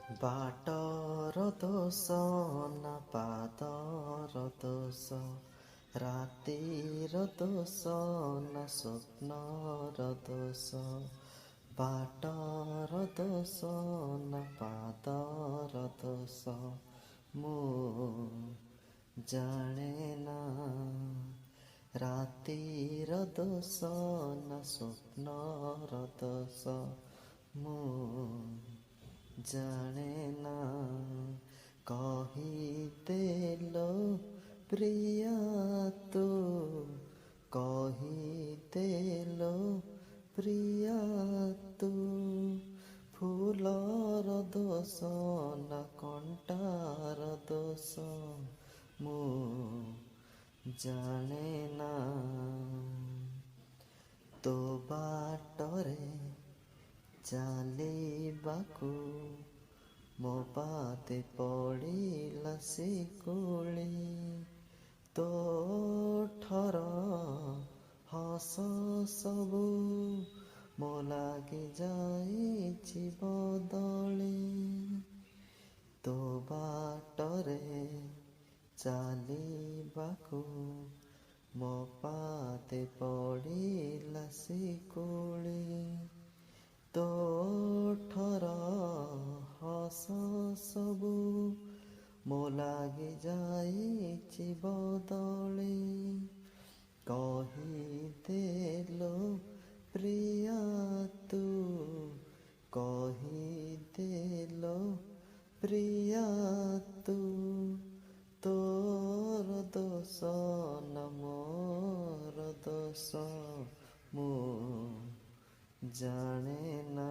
ବାଟର ଦୋଷ ନା ପାଦର ଦୋଷ, ରାତିର ଦୋଷ ନା ସ୍ୱପ୍ନର ଦୋଷ, ବାଟର ଦୋଷ ନା ପାଦର ଦୋଷ ମୁଁ ଜାଣେ ନା, ରାତିର ଦୋଷ ନା ସ୍ୱପ୍ନର ଦୋଷ ମୁଁ ଜାଣେ ନା। କହିଦେଲ ପ୍ରିୟା ତୁ, କହିଦେଲ ପ୍ରିୟା ତୁ, ଫୁଲର ଦୋଷ ନା କଣ୍ଟାର ଦୋଷ ମୁଁ ଜାଣେ ନା। ତୋ ବାଟରେ ଚାଲିବାକୁ ମୋ ପାଦେ ପଡ଼ିଲା ଶିକୁଳି, ତୋଠର ହସ ସବୁ ମୋ ଲାଗି ଯାଇଛି ବଦଳି। ତୋ ବାଟରେ ଚାଲିବାକୁ ମୋ ପାଦେ ପଡ଼ିଲା ଶିକୁଳି, ତୋଠର ହସ ସବୁ ମୋ ଲାଗି ଯାଇଛି ବଦଳି। କହିଦେଲ ପ୍ରିୟା ତୁ, କହିଦେଲ ପ୍ରିୟା ତୁ, ତୋର ଦୋଷ ନା ମୋର ଦୋଷ ମୁଁ ଜାଣେ ନା।